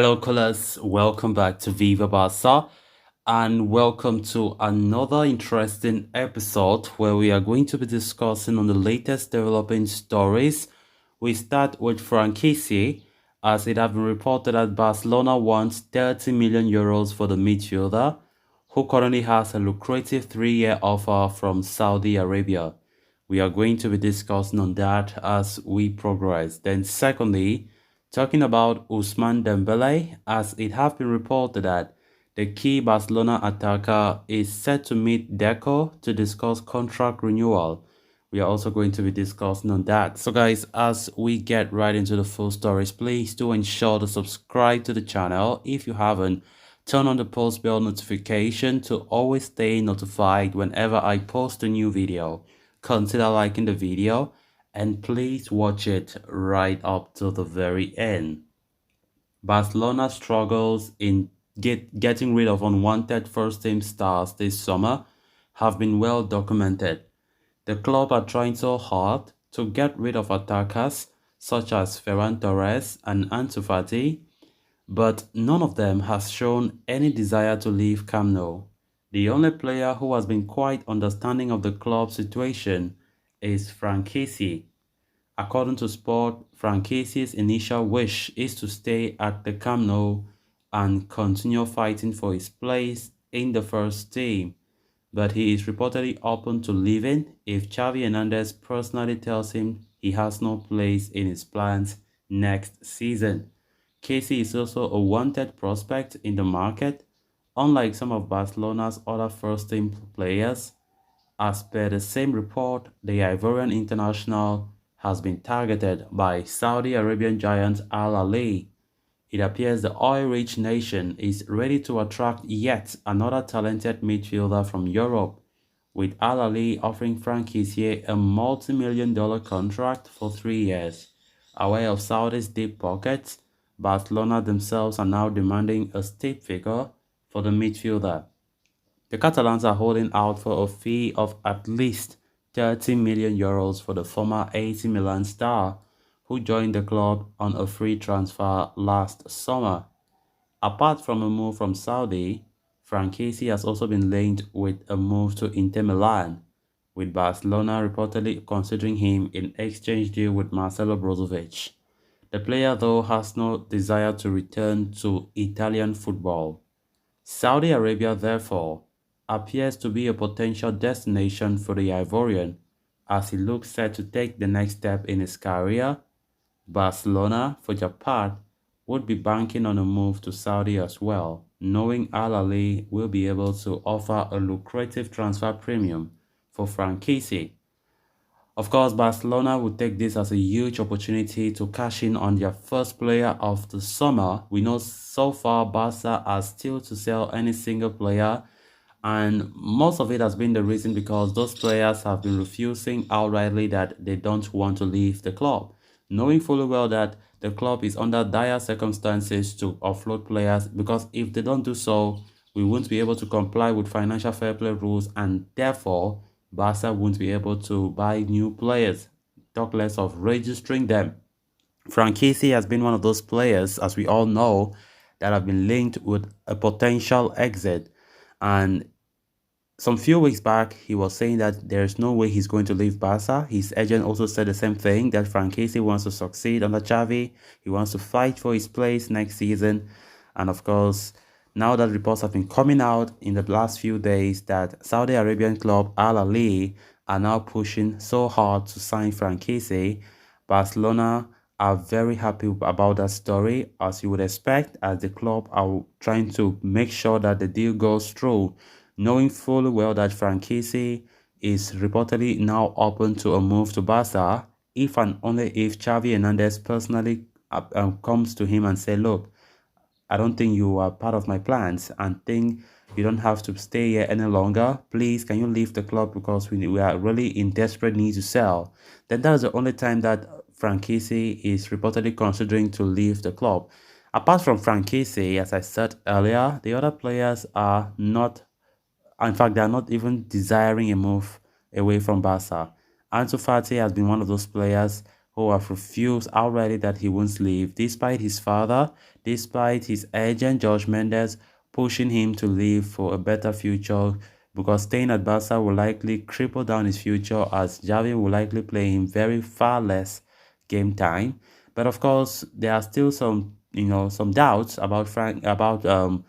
Hello, callers. Welcome back to Viva Barca, and welcome to another interesting episode where we are going to be discussing on the latest developing stories. We start with Franck Kessie, as it has been reported that Barcelona wants 30 million euros for the midfielder, who currently has a lucrative 3-year offer from Saudi Arabia. We are going to be discussing on that as we progress. Then, secondly, talking about Ousmane Dembele, as it has been reported that the key Barcelona attacker is set to meet Deco to discuss contract renewal. We are also going to be discussing on that. So guys, as we get right into the full stories, please do ensure to subscribe to the channel if you haven't. Turn on the post bell notification to always stay notified whenever I post a new video. Consider liking the video and please watch it right up to the very end. Barcelona struggles in getting rid of unwanted first-team stars this summer have been well documented. The club are trying so hard to get rid of attackers such as Ferran Torres and Ansu Fati, but none of them has shown any desire to leave Camp Nou. The only player who has been quite understanding of the club's situation is Franck Kessie. According to Sport, Franck Kessie's initial wish is to stay at the Camp Nou and continue fighting for his place in the first team, but he is reportedly open to leaving if Xavi Hernandez personally tells him he has no place in his plans next season. Kessie is also a wanted prospect in the market, unlike some of Barcelona's other first-team players. As per the same report, the Ivorian international has been targeted by Saudi Arabian giant Al Ahly. It appears the oil-rich nation is ready to attract yet another talented midfielder from Europe, with Al Ahly offering Franck Kessie a multi-million-dollar contract for 3 years. Aware of Saudi's deep pockets, Barcelona themselves are now demanding a steep figure for the midfielder. The Catalans are holding out for a fee of at least 30 million euros for the former AC Milan star, who joined the club on a free transfer last summer. Apart from a move from Saudi, Franck Kessie has also been linked with a move to Inter Milan, with Barcelona reportedly considering him in exchange deal with Marcelo Brozovic. The player, though, has no desire to return to Italian football. Saudi Arabia, therefore, appears to be a potential destination for the Ivorian as he looks set to take the next step in his career. Barcelona, for their part, would be banking on a move to Saudi as well, knowing Al Ahly will be able to offer a lucrative transfer premium for Franck Kessie. Of course, Barcelona would take this as a huge opportunity to cash in on their first player of the summer. We know so far Barca are still to sell any single player, and most of it has been the reason because those players have been refusing outrightly that they don't want to leave the club, knowing fully well that the club is under dire circumstances to offload players, because if they don't do so, we won't be able to comply with financial fair play rules, and therefore Barca won't be able to buy new players, talk less of registering them. Franck Kessie has been one of those players, as we all know, that have been linked with a potential exit. And some few weeks back, he was saying that there's no way he's going to leave Barca. His agent also said the same thing, that Franck Kessie wants to succeed under Xavi. He wants to fight for his place next season. And of course, now that reports have been coming out in the last few days that Saudi Arabian club Al Ahly are now pushing so hard to sign Franck Kessie, Barcelona are very happy about that story, as you would expect, as the club are trying to make sure that the deal goes through, knowing fully well that Franck Kessie is reportedly now open to a move to Barca if and only if Xavi Hernandez personally comes to him and say, look, I don't think you are part of my plans and think you don't have to stay here any longer. Please, can you leave the club because we are really in desperate need to sell? Then that is the only time that Franck Kessie is reportedly considering to leave the club. Apart from Franck Kessie, as I said earlier, the other players are not, in fact, they are not even desiring a move away from Barca. Ansu Fati has been one of those players who have refused already that he won't leave, despite his father, despite his agent George Mendes pushing him to leave for a better future, because staying at Barca will likely cripple down his future, as Xavi will likely play him very far less game time. But of course, there are still some doubts about Ansu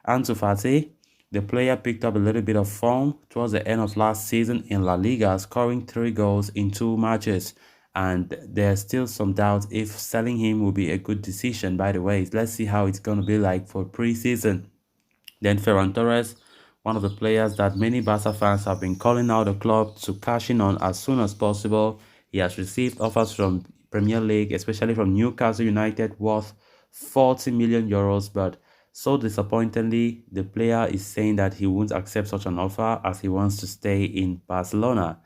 Fati. The player picked up a little bit of form towards the end of last season in La Liga, scoring 3 goals in 2 matches. And there's still some doubt if selling him will be a good decision. By the way, let's see how it's going to be like for preseason. Then Ferran Torres, one of the players that many Barca fans have been calling out the club to cash in on as soon as possible. He has received offers from Premier League, especially from Newcastle United, worth 40 million euros. But so disappointingly, the player is saying that he won't accept such an offer as he wants to stay in Barcelona,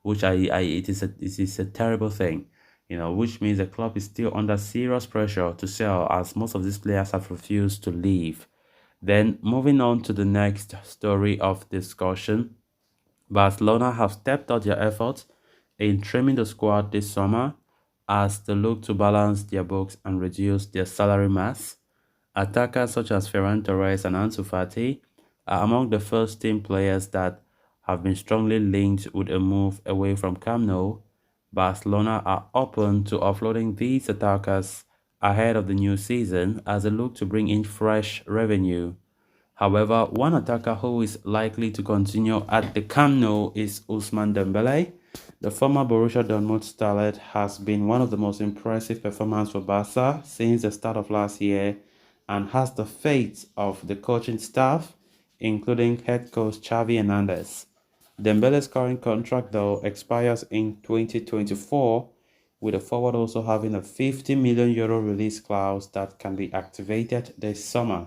which it is a terrible thing. Which means the club is still under serious pressure to sell, as most of these players have refused to leave. Then moving on to the next story of discussion, Barcelona have stepped up their efforts in trimming the squad this summer as they look to balance their books and reduce their salary mass. Attackers such as Ferran Torres and Ansu Fati are among the first team players that have been strongly linked with a move away from Camp Nou. Barcelona are open to offloading these attackers ahead of the new season as they look to bring in fresh revenue. However, one attacker who is likely to continue at the Camp Nou is Ousmane Dembele. The former Borussia Dortmund starlet has been one of the most impressive performers for Barca since the start of last year and has the faith of the coaching staff, including head coach Xavi Hernandez. Dembele's current contract, though, expires in 2024, with the forward also having a 50 million euro release clause that can be activated this summer.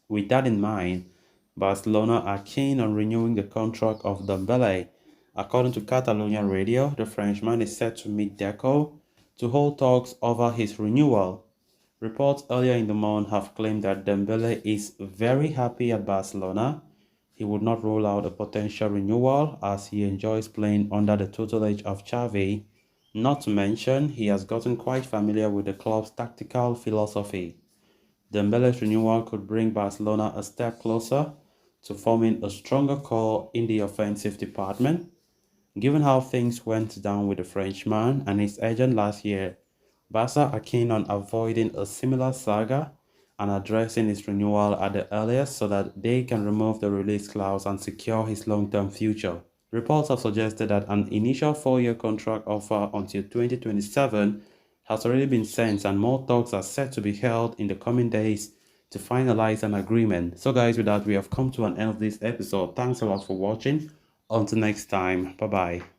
With that in mind, Barcelona are keen on renewing the contract of Dembele. According to Catalonian radio, the Frenchman is set to meet Deco to hold talks over his renewal. Reports earlier in the month have claimed that Dembele is very happy at Barcelona. He would not rule out a potential renewal as he enjoys playing under the tutelage of Xavi. Not to mention, he has gotten quite familiar with the club's tactical philosophy. Dembele's renewal could bring Barcelona a step closer to forming a stronger core in the offensive department. Given how things went down with the Frenchman and his agent last year, Barca are keen on avoiding a similar saga and addressing his renewal at the earliest so that they can remove the release clause and secure his long-term future. Reports have suggested that an initial 4-year contract offer until 2027 has already been sent, and more talks are set to be held in the coming days to finalize an agreement. So guys, with that, we have come to an end of this episode. Thanks a lot for watching. Until next time, bye bye.